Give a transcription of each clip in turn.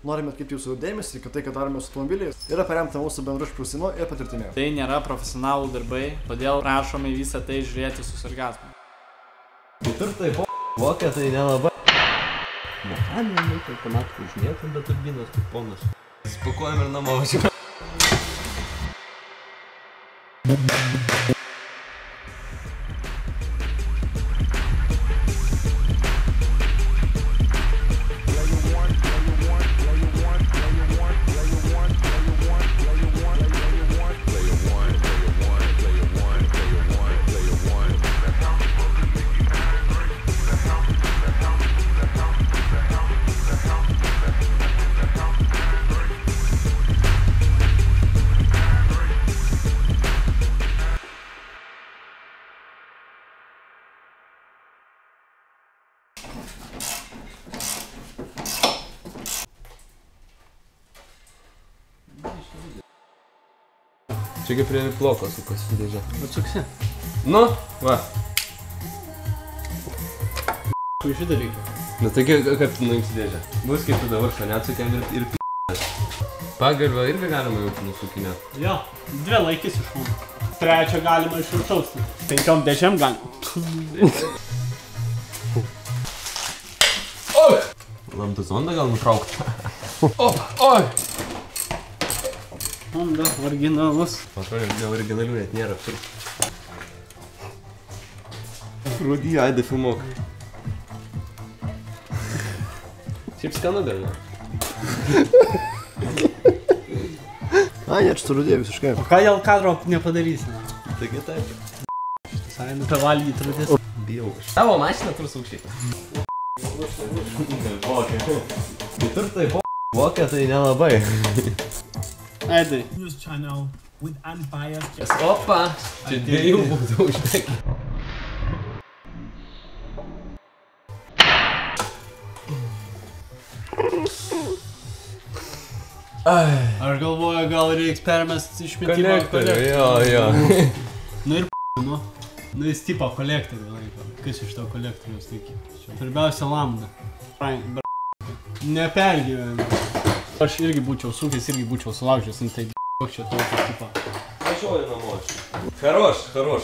Norime atkreipti jūsų dėmesį, kad tai, ką darome su automobiliais, yra paremta mūsų bendru išprusimu ir patirtimi. Tai nėra profesionalų darbai, todėl prašome visą tai žiūrėti su sarkazmu. Ketvirtai vokia, tai nelabai. Mechaninė, tai panašu užmėtum, bet turbinos kaip ponas. Spakuojam ir namo važiuojam. Čia kaip prie ploko sukasi dėžė. Atsuksi. Nu, va. Kur šitą reikia? Nu tai kaip tu nuimsi dėžę? Bus kaip tu dabar šone atsukėm ir p***as. Pagalbą irgi galima jau nusukinėt. Jo, 2 laikys iš mūsų. 3 galima iš viršaus. 5 dėžėm galima. Oi! Lambda zondą gal nutraukti. Oi! Honda, originalus. Atrodo, originalių net nėra. Rūdy, aidai filmuok. Šiaip skanu dar ne. Ai, ne, čia surūdėjo visiškai. O ką dėl kadro nepadarysi? Taigi taip. Visai nupevalgyti rūdės. Bijau. Tavo mašiną turi saukšyti. Ketvirtai vokia, tai nelabai. Aidai. News channel with unbiased. Opa! Čia 2 būtų užtekti. Aš galvoju, gal reiks permest išmetimą kolektorių. Jo. Nu ir nu. Nu jis tipo kolektorių laiko. Kas iš to kolektoriaus taigi? Pirmiausia lambda. Nepergyvenu. Aš irgi būčiau sukęs, irgi būčiau sulaužęs, nu tai koks čia tokio tipo. Važiuoju namo. Хорош,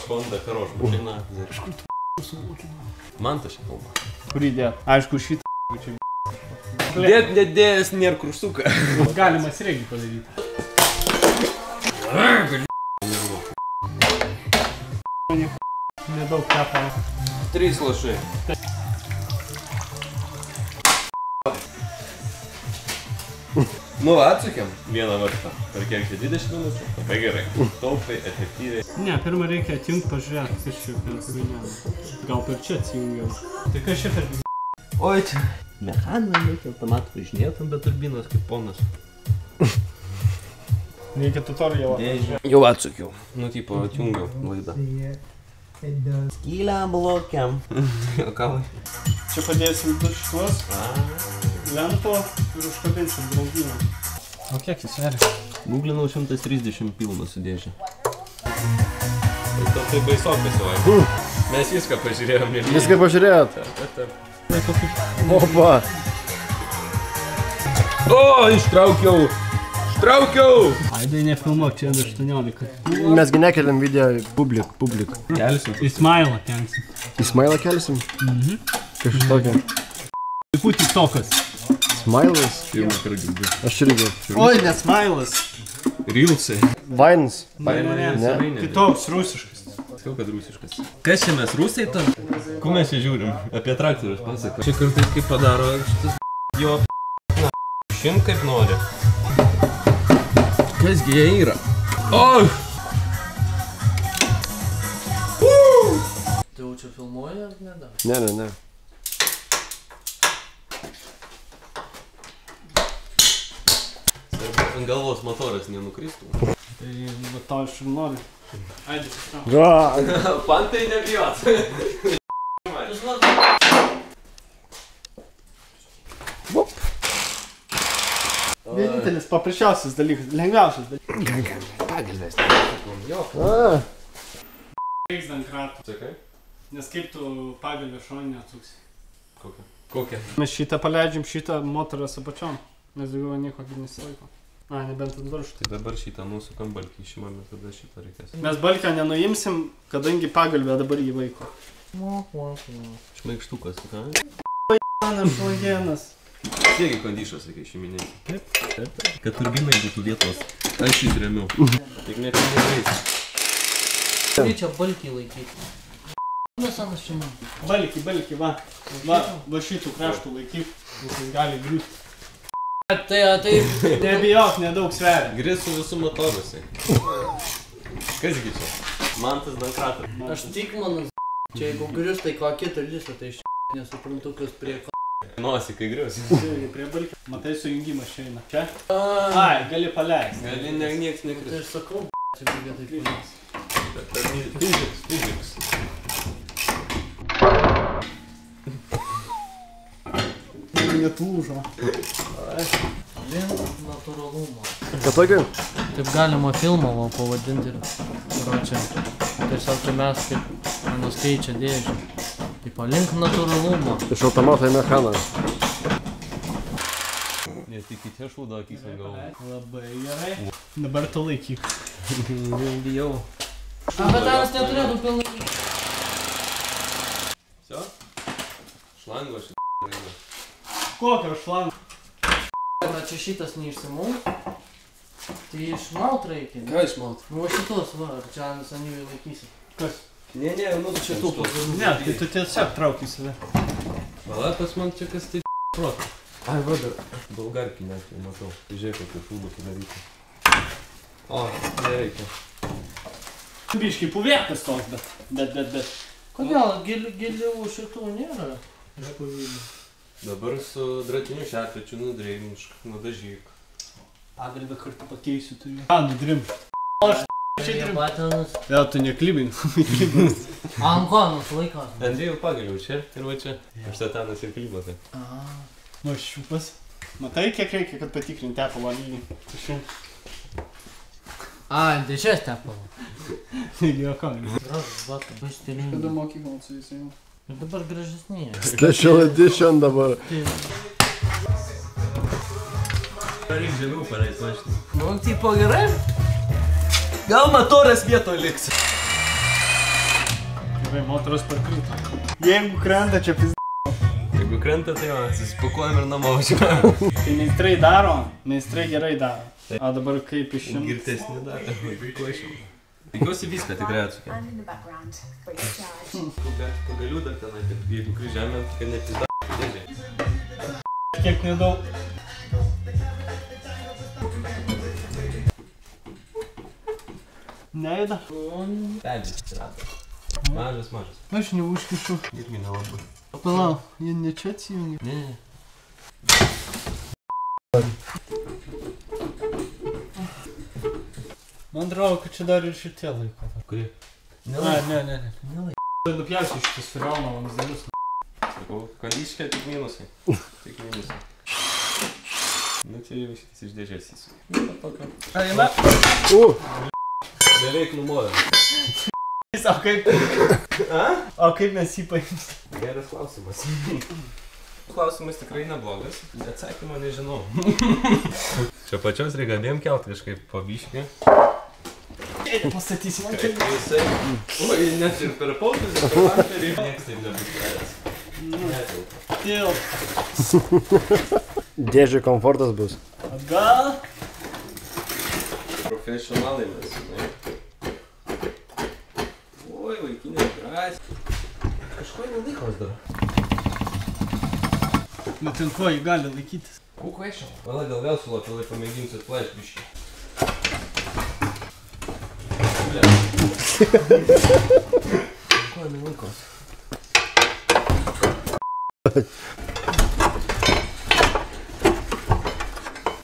Honda, хорош. Mašina. Man ta šia kalba. Kur įdėt? Aišku, šitą čia. Nedėjęs nėra kruštuką. Galima srėgį padaryti. Nedaug tepalo. 3 lašai. Nu, atsukėm vieną vartą. Per kiek čia 20 minučių? Labai gerai. Taupai, efektyviai. Ne, pirmą reikia atjungti, pažiūrėti, kas čia per kurį. Gal per čia atsijungiau. Tai kas čia per... Oi, čia. Mechaninė, tai automatų važinėtum, bet turbinos kaip ponas. Reikia tutorialą. Jau atsukiau. Nu, tipo, atjungiau laidą. Skylę blokiam. O ką? Čia padėsim du šituos. Lento ir užkabinsim draugynę. O kiek jis sveria? Googlinau 130 pilną sudėžę. Tai baisokas jau. Mes viską pažiūrėjom. Viską pažiūrėjot? Opa! O, ištraukiau! Aidai nefilmuok, čia 18. Mesgi nekeliam video publik. Kelsim. Ismailą kelsim. Ismailą kelsim? Kažkas tokio. Vaikų tiktokas. Smailas? Pirmą kartą girdžiu. Aš irgi. Oi, ne smailas. Rilsai. Vainas? Ne. Kitoks, rusiškas. Sakau, kad rusiškas. Kas čia mes, rusai tam? Ko mes čia žiūrim? Apie traktorius pasako. Čia kartais kaip padaro šitas jo šim kaip nori. Kasgi jie yra? Oi! Tai jau čia filmuoji ar ne dar? Ne. Ant galvos motoras nenukristų. Tai va to aš ir noriu. Aidai, susitrau. Pantai nebijot. Vienintelis paprasčiausias dalykas, lengviausias dalykas. Pagalbės. Reiks dankratų. Sakai? Nes kaip tu pagalbę šoninę atsuksi? Kokią? Mes šitą paleidžiam, šitą motoras apačiom. Nes daugiau nieko nesilaiko. A, nebent ant darštų. Tai dabar šitą nusukam balkį išimam ir tada šitą reikės. Mes balkio nenuimsim, kadangi pagalbė dabar jį vaiko. Šmaikštukas, ką? Mano šlagienas. Tiegi kondišas, sakai, šeiminėti. Taip. Kad turbinai būtų vietos. Aš jį remiu. Tik net nereis. Reikia balkį laikyti. Nesanas šiandien. Balkį, va. Va šitų kraštų laikyk, nes jis gali griūti. Tai... Nebijok, nedaug sveria. Gris su visų motorusai. Kasgi čia? Mantas Dankratas. Aš tik manas. Čia jeigu grius, tai ką kitą lysą, tai iš nesuprantu, kas prie ką. Nosį, kai grius. Prie balkio. Matai, sujungimas čia eina. Čia? Ai, gali paleisti. Gali nieks nekris. Tai aš sakau, čia reikia taip paleisti. Fiziks. Net lūžo. Link natūralumo. Ką tokio? Taip galima filmą pavadinti ir čia. Tiesiog tai mes kaip manos keičia dėžę. Taip, link natūralumo. Iš automato į mechaną. Netikite šūdą akys ant galvo. Labai gerai. Dabar tu laikyk. Bijau. Bet tanas neturėtų pilnai. Sio? Šlango šitą. Kokio šlango? Na čia šitas neišsimaut. Tai išmaut reikia. Ką išmaut? Nu va šitos, va, ar čia ant sanyviai laikysi. Kas? Ne, nu čia tų pagrindų. Ne, tai tu tiesiog trauk į save. Vala, pas man čia kas tai protas. Ai, va, dar bulgarkį net jau matau. Žiūrėk, kokį šūdą padaryti. O, nereikia. Biškai puvėkas toks, bet. Kodėl? Giliau šitų nėra. Iš pavydų. Dabar su dratiniu šerpečiu nudreimšk, nudažyk. Pagalbę kartu pakeisiu turiu. Ką nudrimšt? Aš čia Jie trim. patinas. Vėl tu neklibink. Ankonas laikas. Andrėjų pagaliau čia ir va čia. Aš satanas ir klimatai. Nu, šiupas. Matai, kiek reikia, kad patikrinti tepalą lygį? Dėžės tepalo. Taigi, o ką? Gražus, va, labai stilingai. mokyklą su jais jau? Ir dabar gražesnėje. Special edition dabar. Reik žemiau pareis mašinį. Nu, tipo gerai? Gal motoras vietoj liks. Gerai, motoras parkrito. Jeigu krenta, čia pizd... Jeigu krenta, tai va, susipakuojam ir namo važiuojam. Tai meistrai daro, meistrai gerai daro. O dabar kaip išim... Girtesnį darą, labai klašiau. Tikiuosi viską tikrai atsukė. Pagalių dar tenai, kad jeigu kryžėmė, kad nepizda dėžė. Kiek nedaug. Nejuda. Pedžiai atsirado. Mažas. Aš neužkišu. Irgi nelabai. Palauk, jie ne čia atsijungia. Ne. Man atrodo, kad čia dar ir šitie laiko. Kurie? Ne. Nupjausiu šitus firauno vamzdelius. Sakau, kondiškė tik minusai. Tik minusai. Nu čia jau šitas iš dėžės įsukė. Eina. Beveik numovė. O kaip? O kaip mes jį paimsim? Geras klausimas. Klausimas tikrai neblogas, atsakymą nežinau. Čia pačios reikia abiem kelt kažkaip pabiškį. Pastatysim ant Kaip kelių. jisai... Oi, net ir per pautus, ir per vanterį. Niekas taip nebus kelias. Tilp. Dėžė komfortas bus. Atgal. Profesionalai mes, žinai. Oi, vaikinė drąsiai. Kažko nelaikos dar. Nu ten ko jį gali laikytis? Vala, gal vėl su lapilai pamėginsiu atplaiš biškį. Ko nelaikos?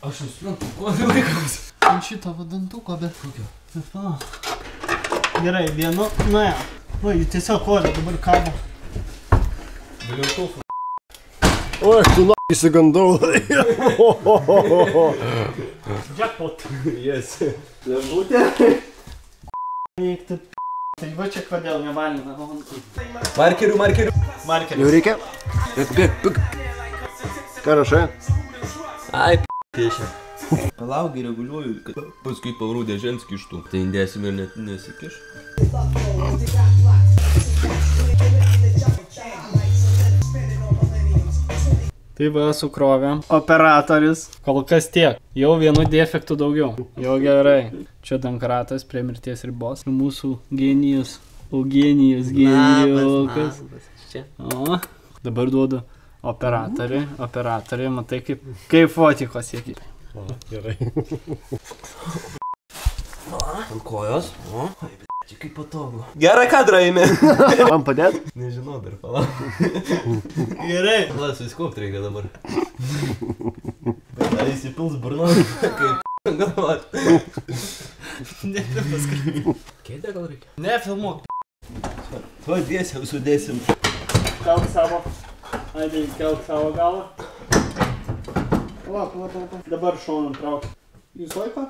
Aš nesuprantu, ko nelaikos? Ant šito vadantuko, bet kokio. Bet palauk. Gerai, vienu, nuėjo. Nu, jį tiesiog kolė, dabar kabo. Vėliau kufų. O, aš tu įsigandau. Jackpot. Yes. Lembutė. Eikti Tai va čia kodėl nevalina. Markerių. Jau reikia? Bėg. Ką rašai? Ai, Piešia. Palaugai reguliuoju, kad paskui pavarų dėžens kištų. Tai indėsim ir net nesikiš. Tai va, sukrovėm. Operatorius. Kol kas tiek. Jau vienu defektu daugiau. Jau gerai. Čia dankratas prie mirties ribos. Mūsų genijus. Eugenijus genijukas. O, dabar duodu operatoriui. Matai, kaip fotiko siekia. O, gerai. Ant kojos. O, čia kaip patogu. Gerą kadrą įmė. Man padėt? Nežinau, dar palauk. Gerai. La, susikaupt reikia dabar. Bet įsipils burnon, kaip galvot. Kėdė gal reikia? Ne, filmuok. O, dėsim, sudėsim. Kelk savo. Aidai, kelk savo galą. Palauk. Dabar šoną trauk. Jūs laiko?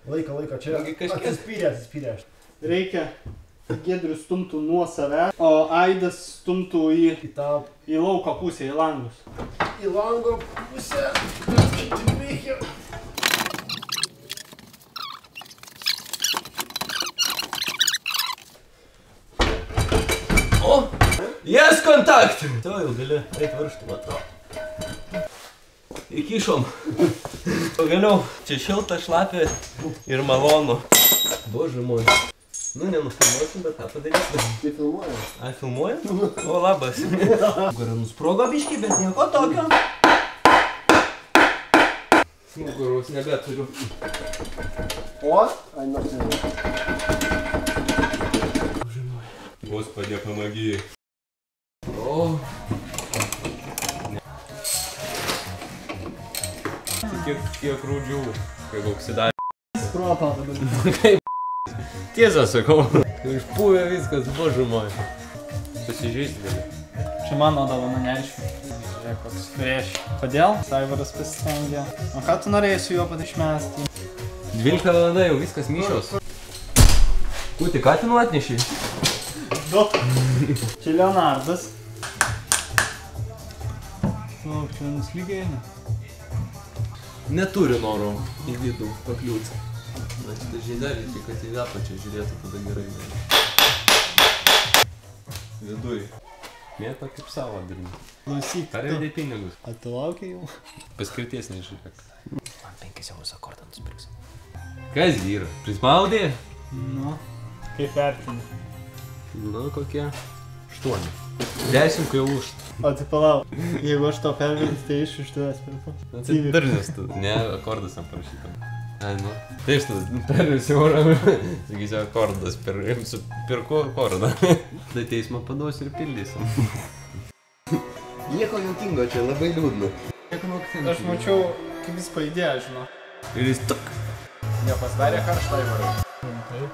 Laiko, čia. Atsispyrė. Reikia Giedrius stumtų nuo save, o Aidas stumtų į lauko pusę, į langus. Į lango pusę. O! Jas kontakt! To jau gali eit varštų, matau. Įkišom. Pagaliau, čia šilta, šlapia ir malonu. Bože moj. Nu, nenufilmuosim, bet ką padarysim. Tai filmuojam. Ai, filmuojam? O, labas. Gara nusprogo biškį, bet nieko tokio. Nugaros nebeturiu. O? Ai, nors. Господи, помоги. О. Kiek rūdžių, kaip auksidarė. Skropą dabar. Tiesą sakau. Išpūvė viskas, božu moj. Pasižiūrėsi gali. Čia mano dovana, neaišku. Žiūrėk, koks prieš. Kodėl? Saivaras pasistengė. O ką tu norėjai su juo pat išmesti? 12 valanda jau viskas mišos. Kūti, ką tu atnešiai? Du. Čia Leonardas. O, čia nuslygiai eina. Neturi noro į vidų pakliūti. Na, šitą žiedelį tik, kad į apačią žiūrėtų, tada gerai. Viduj. Mėta kaip savo darinį. Klausyk. Ar įdė pinigus? A tu laukia jau? Paskirties nežiūrėk. Man 5 eurus akordą nusipirks. Kas yra? Prispaudė? Nu, kaip vertini? Nu, kokie? 8. 10 kai už. O tai palauk, jeigu aš to pervėlis, tai iš tavęs pirku. Na, tai daržas tu. Ne, akordas jam parašytam. Ai, nu. Tai iš tada pervėlis eurą. Sakysiu, akordas. Pirku akordą. Tai teismą paduos ir pildysim. Nieko juokingo, čia labai liūdna. Aš mačiau, kaip jis pajudėjo, žinau. Ir jis tuk. Nepasidarė karštai varai. Taip.